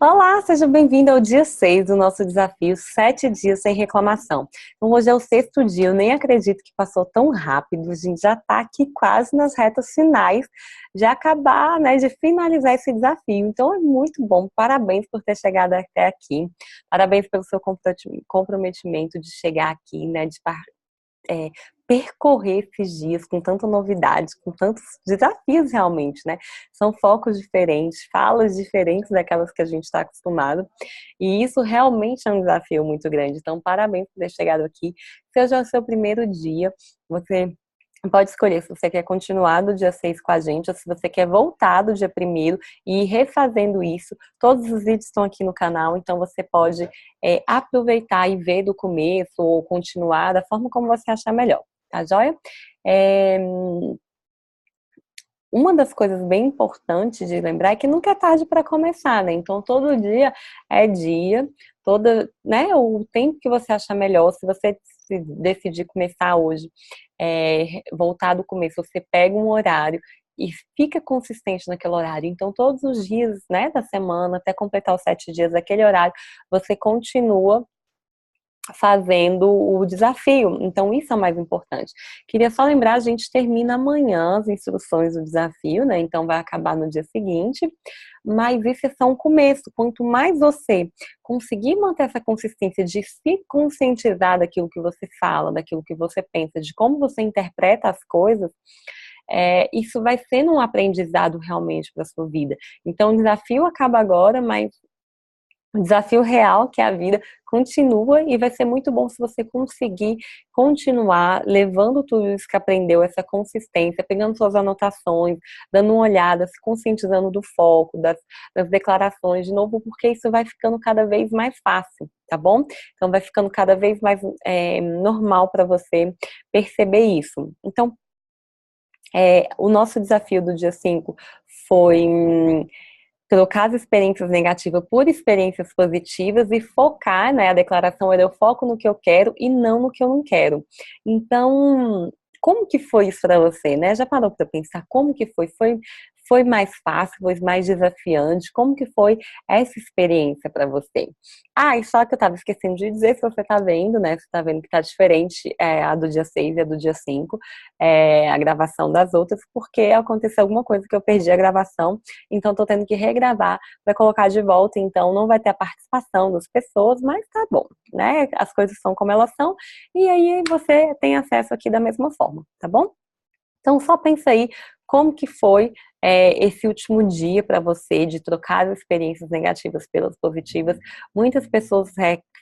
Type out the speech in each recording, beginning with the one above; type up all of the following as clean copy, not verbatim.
Olá, seja bem-vindo ao dia 6 do nosso desafio 7 dias sem reclamação. Então, hoje é o sexto dia, eu nem acredito que passou tão rápido, a gente já está aqui quase nas retas finais de acabar, né, de finalizar esse desafio. Então, é muito bom, parabéns por ter chegado até aqui, parabéns pelo seu comprometimento de chegar aqui, né, de é, percorrer esses dias com tanta novidade, com tantos desafios realmente, né? São focos diferentes, falas diferentes daquelas que a gente está acostumado, e isso realmente é um desafio muito grande. Então, parabéns por ter chegado aqui. Se hoje é o seu primeiro dia, você pode escolher se você quer continuar do dia 6 com a gente ou se você quer voltar do dia primeiro e ir refazendo isso. Todos os vídeos estão aqui no canal, então você pode aproveitar e ver do começo ou continuar da forma como você achar melhor, tá joia? É, Uma das coisas bem importantes de lembrar é que nunca é tarde para começar, né? Então, todo dia é dia, né, o tempo que você achar melhor, se você decidir começar hoje, voltar do começo, você pega um horário e fica consistente naquele horário. Então, todos os dias, né, da semana, até completar os 7 dias daquele horário, você continua fazendo o desafio. Então, isso é o mais importante. Queria só lembrar, a gente termina amanhã as instruções do desafio, né? Então, vai acabar no dia seguinte. Mas isso é só um começo. Quanto mais você conseguir manter essa consistência de se conscientizar daquilo que você fala, daquilo que você pensa, de como você interpreta as coisas, isso vai sendo um aprendizado realmente para a sua vida. Então, o desafio acaba agora, mas o desafio real, que é a vida, continua e vai ser muito bom se você conseguir continuar levando tudo isso que aprendeu, essa consistência, pegando suas anotações, dando uma olhada, se conscientizando do foco, das declarações, de novo, porque isso vai ficando cada vez mais fácil, tá bom? Então vai ficando cada vez mais normal para você perceber isso. Então, o nosso desafio do dia 5 foi trocar as experiências negativas por experiências positivas e focar, né? A declaração era: eu foco no que eu quero e não no que eu não quero. Então, como que foi isso para você, né? Já parou para pensar como que foi? Foi mais fácil, foi mais desafiante? Como que foi essa experiência para você? Ah, e só que eu estava esquecendo de dizer, se você está vendo, né? Você está vendo que está diferente a do dia 6 e a do dia 5, a gravação das outras, porque aconteceu alguma coisa que eu perdi a gravação, então tô tendo que regravar para colocar de volta, então não vai ter a participação das pessoas, mas tá bom, né? As coisas são como elas são, e aí você tem acesso aqui da mesma forma, tá bom? Então, só pensa aí como que foi esse último dia para você de trocar as experiências negativas pelas positivas. Muitas pessoas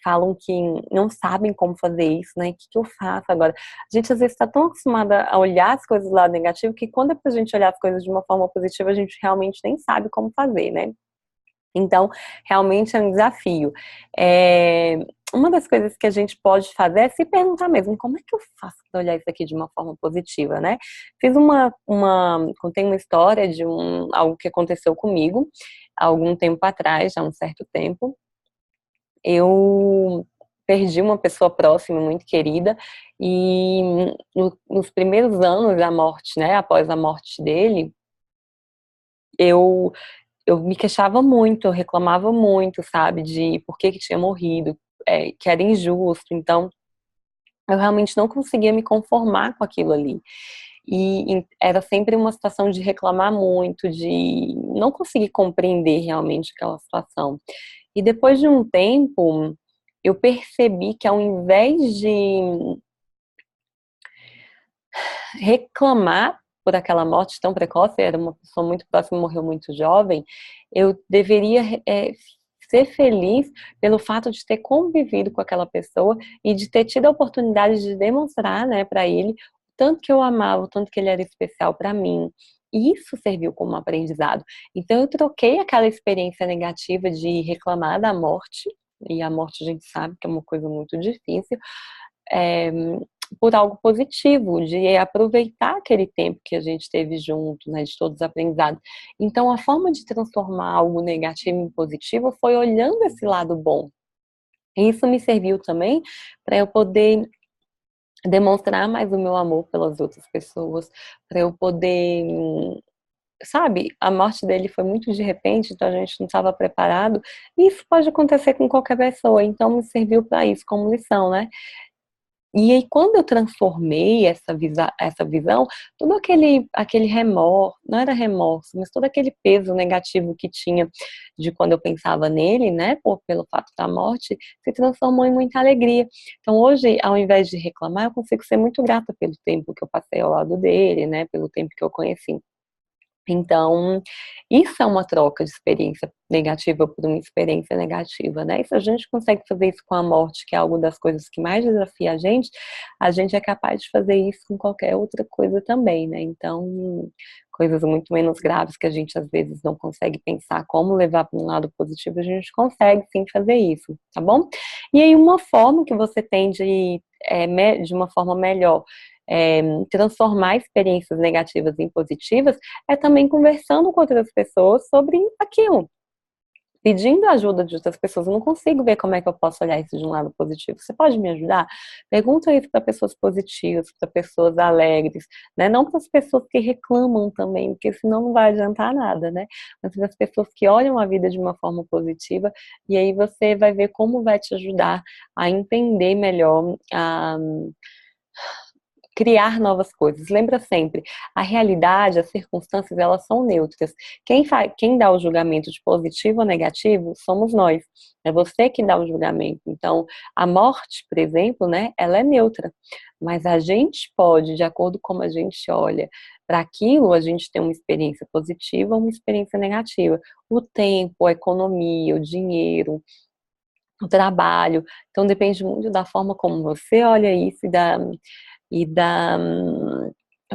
falam que não sabem como fazer isso, né? O que eu faço agora? A gente às vezes está tão acostumada a olhar as coisas do lado negativo que quando é pra gente olhar as coisas de uma forma positiva, a gente realmente nem sabe como fazer, né? Então, realmente é um desafio. Uma das coisas que a gente pode fazer é se perguntar mesmo, como é que eu faço para olhar isso aqui de uma forma positiva, né? Contei uma história de algo que aconteceu comigo há algum tempo atrás, já há um certo tempo. Eu perdi uma pessoa próxima, muito querida, e nos primeiros anos da morte, né, após a morte dele, eu eu me queixava muito, eu reclamava muito, sabe, de por que tinha morrido, que era injusto. Então, eu realmente não conseguia me conformar com aquilo ali. E era sempre uma situação de reclamar muito, de não conseguir compreender realmente aquela situação. E depois de um tempo, eu percebi que ao invés de reclamar por aquela morte tão precoce, era uma pessoa muito próxima, morreu muito jovem, eu deveria ser feliz pelo fato de ter convivido com aquela pessoa e de ter tido a oportunidade de demonstrar, né, para ele o tanto que eu amava, o tanto que ele era especial para mim. E isso serviu como aprendizado. Então eu troquei aquela experiência negativa de reclamar da morte, e a morte a gente sabe que é uma coisa muito difícil, é, por algo positivo, de aproveitar aquele tempo que a gente teve junto, né, de todos os aprendizados. Então, a forma de transformar algo negativo em positivo foi olhando esse lado bom. E isso me serviu também para eu poder demonstrar mais o meu amor pelas outras pessoas, para eu poder sabe, a morte dele foi muito de repente, então a gente não estava preparado. E isso pode acontecer com qualquer pessoa, então me serviu para isso como lição, né? E aí, quando eu transformei essa visão, todo aquele remorso, não era remorso, mas todo aquele peso negativo que tinha de quando eu pensava nele, né, pelo fato da morte, se transformou em muita alegria. Então, hoje, ao invés de reclamar, eu consigo ser muito grata pelo tempo que eu passei ao lado dele, né, pelo tempo que eu conheci. Então, isso é uma troca de experiência negativa por uma experiência negativa, né? E se a gente consegue fazer isso com a morte, que é algo das coisas que mais desafia a gente é capaz de fazer isso com qualquer outra coisa também, né? Então, coisas muito menos graves que a gente às vezes não consegue pensar como levar para um lado positivo, a gente consegue sim fazer isso, tá bom? E aí, uma forma que você tem de uma forma melhor, transformar experiências negativas em positivas é também conversando com outras pessoas sobre aquilo, pedindo a ajuda de outras pessoas. Eu não consigo ver como é que eu posso olhar isso de um lado positivo. Você pode me ajudar? Pergunta isso para pessoas positivas, para pessoas alegres, né? Não para as pessoas que reclamam também, porque senão não vai adiantar nada, né? Mas para as pessoas que olham a vida de uma forma positiva, e aí você vai ver como vai te ajudar a entender melhor a criar novas coisas. Lembra sempre, a realidade, as circunstâncias, elas são neutras. Quem dá o julgamento de positivo ou negativo somos nós. É você que dá o julgamento. Então, a morte, por exemplo, né, ela é neutra. Mas a gente pode, de acordo com como a gente olha para aquilo, a gente tem uma experiência positiva ou uma experiência negativa. O tempo, a economia, o dinheiro, o trabalho. Então, depende muito da forma como você olha isso e da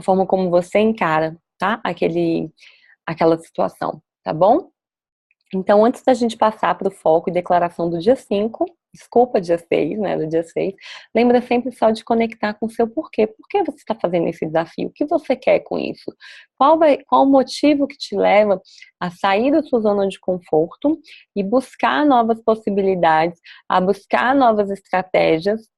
forma como você encara, tá? Aquela situação, tá bom? Então, antes da gente passar para o foco e declaração do dia 5, desculpa, dia 6, né, do dia 6, lembra sempre só de conectar com o seu porquê. Por que você está fazendo esse desafio? O que você quer com isso? Qual o motivo que te leva a sair da sua zona de conforto e buscar novas possibilidades, a buscar novas estratégias?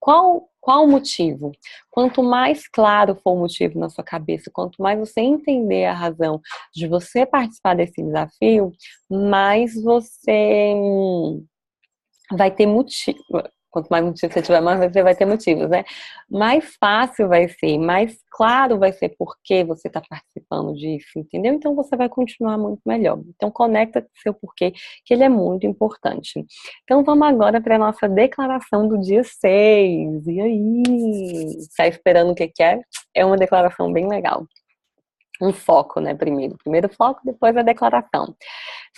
Qual o motivo? Quanto mais claro for o motivo na sua cabeça, quanto mais você entender a razão de você participar desse desafio, mais você vai ter motivo. Quanto mais motivo você tiver, mais você vai ter motivos, né? Mais fácil vai ser, mais claro vai ser por que você está participando disso, entendeu? Então você vai continuar muito melhor. Então conecta com o seu porquê, que ele é muito importante. Então vamos agora para a nossa declaração do dia 6. E aí? Está esperando o que que é? É uma declaração bem legal. Um foco, né, primeiro foco, depois a declaração.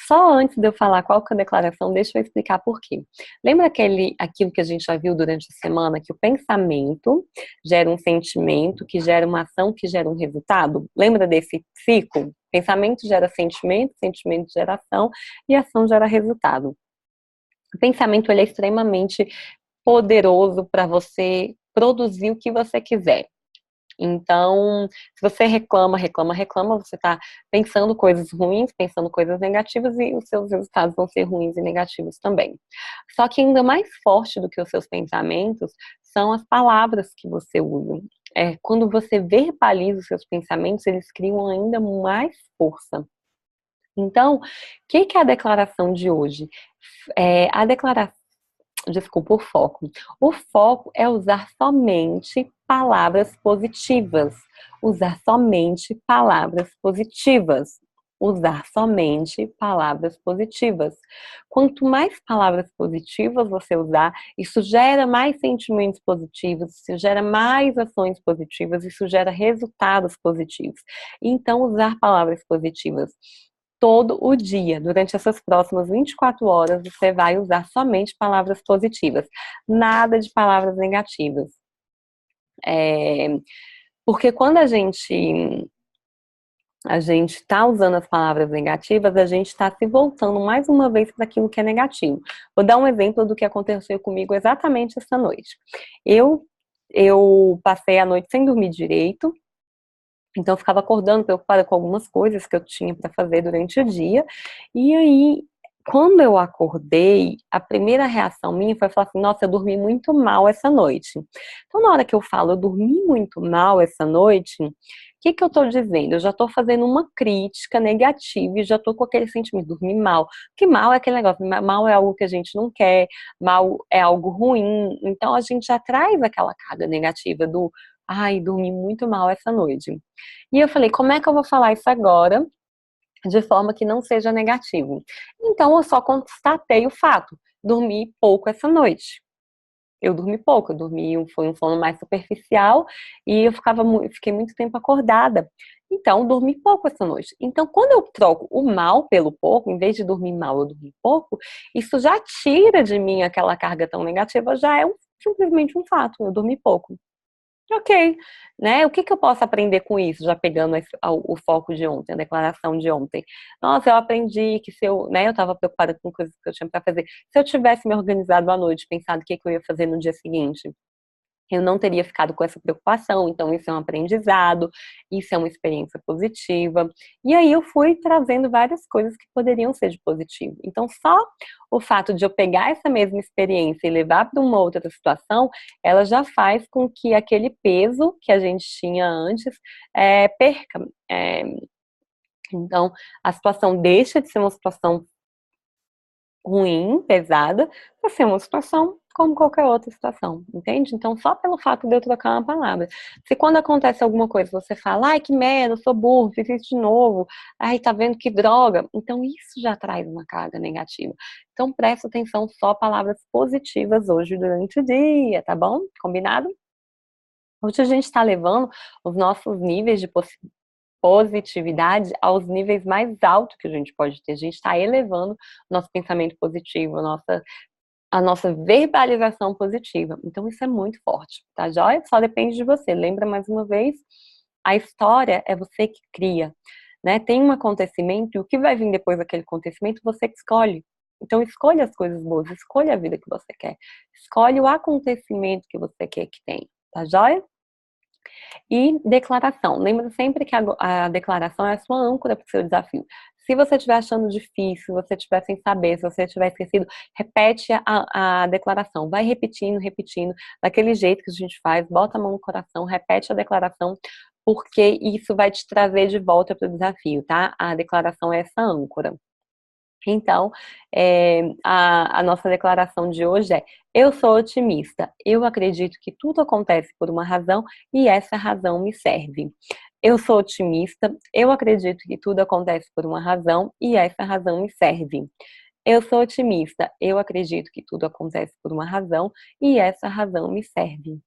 Só antes de eu falar qual que é a declaração, deixa eu explicar por quê. Lembra aquilo que a gente já viu durante a semana, que o pensamento gera um sentimento, que gera uma ação, que gera um resultado? Lembra desse ciclo? Pensamento gera sentimento, sentimento gera ação, e ação gera resultado. O pensamento, ele é extremamente poderoso para você produzir o que você quiser. Então, se você reclama, você está pensando coisas ruins, pensando coisas negativas e os seus resultados vão ser ruins e negativos também. Só que ainda mais forte do que os seus pensamentos são as palavras que você usa. Quando você verbaliza os seus pensamentos, eles criam ainda mais força. Então, o que é a declaração de hoje? A declaração Desculpa, o foco. O foco é usar somente palavras positivas. Usar somente palavras positivas. Usar somente palavras positivas. Quanto mais palavras positivas você usar, isso gera mais sentimentos positivos, isso gera mais ações positivas, isso gera resultados positivos. Então, usar palavras positivas todo o dia. Durante essas próximas 24 horas, você vai usar somente palavras positivas, nada de palavras negativas. Porque quando a gente está usando as palavras negativas, a gente está se voltando mais uma vez para aquilo que é negativo. Vou dar um exemplo do que aconteceu comigo exatamente essa noite. Eu passei a noite sem dormir direito, então eu ficava acordando preocupada com algumas coisas que eu tinha para fazer durante o dia, e aí quando eu acordei, a primeira reação minha foi falar assim, nossa, eu dormi muito mal essa noite. Então, na hora que eu falo, eu dormi muito mal essa noite, o que que eu tô dizendo? Eu já tô fazendo uma crítica negativa e já tô com aquele sentimento, dormir mal. Que mal é aquele negócio, mal é algo que a gente não quer, mal é algo ruim. Então, a gente já traz aquela carga negativa do, ai, dormi muito mal essa noite. E eu falei, como é que eu vou falar isso agora? De forma que não seja negativo. Então, eu só constatei o fato. Dormi pouco essa noite. Eu dormi pouco, foi um sono mais superficial e eu fiquei muito tempo acordada. Então, dormi pouco essa noite. Então, quando eu troco o mal pelo pouco, em vez de dormir mal, eu dormi pouco, isso já tira de mim aquela carga tão negativa, já é simplesmente um fato, eu dormi pouco. Ok, né? O que que eu posso aprender com isso? Já pegando o foco de ontem, a declaração de ontem. Nossa, eu aprendi que se eu, né, eu estava preocupada com coisas que eu tinha para fazer. Se eu tivesse me organizado à noite, pensado o que que eu ia fazer no dia seguinte, eu não teria ficado com essa preocupação, então isso é um aprendizado, isso é uma experiência positiva. E aí eu fui trazendo várias coisas que poderiam ser de positivo. Então só o fato de eu pegar essa mesma experiência e levar para uma outra situação, ela já faz com que aquele peso que a gente tinha antes perca. Então a situação deixa de ser uma situação ruim, pesada, para ser uma situação como qualquer outra situação, entende? Então, só pelo fato de eu trocar uma palavra. Se quando acontece alguma coisa você fala, ai, que merda, eu sou burro, fiz isso de novo, ai, tá vendo que droga, então isso já traz uma carga negativa. Então, presta atenção só palavras positivas hoje durante o dia, tá bom? Combinado? Hoje a gente está levando os nossos níveis de positividade aos níveis mais altos que a gente pode ter. A gente está elevando nosso pensamento positivo, a nossa verbalização positiva. Então, isso é muito forte, tá joia? Só depende de você. Lembra mais uma vez, a história é você que cria, né? Tem um acontecimento e o que vai vir depois daquele acontecimento, você que escolhe. Então, escolha as coisas boas, escolha a vida que você quer, escolhe o acontecimento que você quer que tenha, tá joia? E declaração. Lembra sempre que a declaração é a sua âncora para o seu desafio. Se você estiver achando difícil, se você estiver sem saber, se você estiver esquecido, repete a declaração. Vai repetindo, repetindo, daquele jeito que a gente faz, bota a mão no coração, repete a declaração, porque isso vai te trazer de volta para o desafio, tá? A declaração é essa âncora. Então, a nossa declaração de hoje é: eu sou otimista, eu acredito que tudo acontece por uma razão e essa razão me serve. Eu sou otimista, eu acredito que tudo acontece por uma razão e essa razão me serve. Eu sou otimista, eu acredito que tudo acontece por uma razão e essa razão me serve.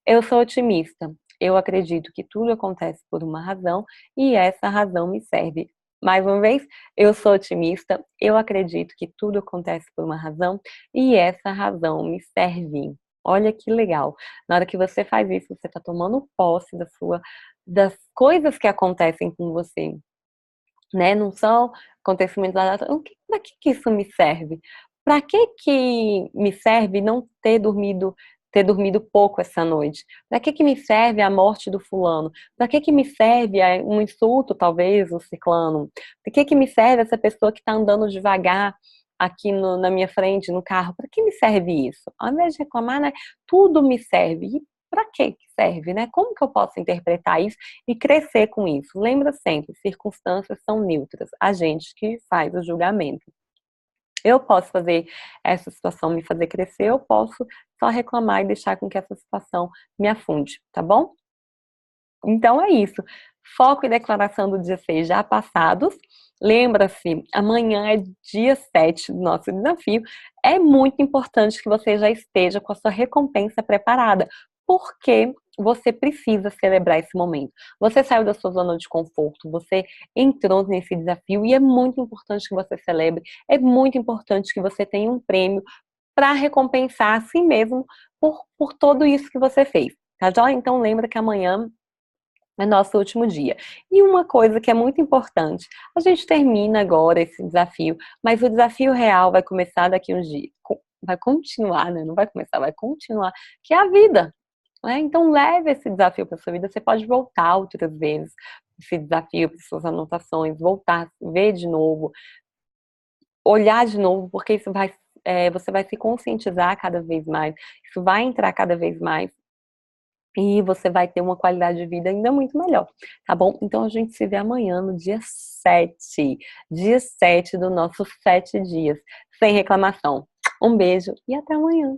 Eu sou otimista. Eu acredito que tudo acontece por uma razão e essa razão me serve. Mais uma vez, eu sou otimista. Eu acredito que tudo acontece por uma razão e essa razão me serve. Olha que legal. Na hora que você faz isso, você está tomando posse das coisas que acontecem com você, né? Não são acontecimentos aleatórios. Para que isso me serve? Para que me serve não ter dormido pouco essa noite? Para que me serve a morte do fulano? Para que me serve um insulto, talvez, do ciclano? Para que me serve essa pessoa que está andando devagar aqui na minha frente, no carro? Para que me serve isso? Ao invés de reclamar, né? Tudo me serve. E para que serve, né? Como que eu posso interpretar isso e crescer com isso? Lembra sempre, circunstâncias são neutras, a gente que faz o julgamento. Eu posso fazer essa situação me fazer crescer, eu posso só reclamar e deixar com que essa situação me afunde, tá bom? Então é isso. Foco e declaração do dia 6 já passados. Lembra-se, amanhã é dia 7 do nosso desafio. É muito importante que você já esteja com a sua recompensa preparada, porque você precisa celebrar esse momento. Você saiu da sua zona de conforto, você entrou nesse desafio e é muito importante que você celebre, é muito importante que você tenha um prêmio para recompensar a si mesmo por tudo isso que você fez. Tá joia? Então lembra que amanhã é nosso último dia. E uma coisa que é muito importante, a gente termina agora esse desafio, mas o desafio real vai começar daqui uns dias. Vai continuar, né? Não vai começar, vai continuar, que é a vida. Né? Então leve esse desafio para sua vida. Você pode voltar outras vezes esse desafio para suas anotações, voltar, ver de novo, olhar de novo, porque isso vai, você vai se conscientizar cada vez mais, isso vai entrar cada vez mais, e você vai ter uma qualidade de vida ainda muito melhor, tá bom? Então a gente se vê amanhã no dia 7 dos nossos 7 dias, sem reclamação. Um beijo e até amanhã.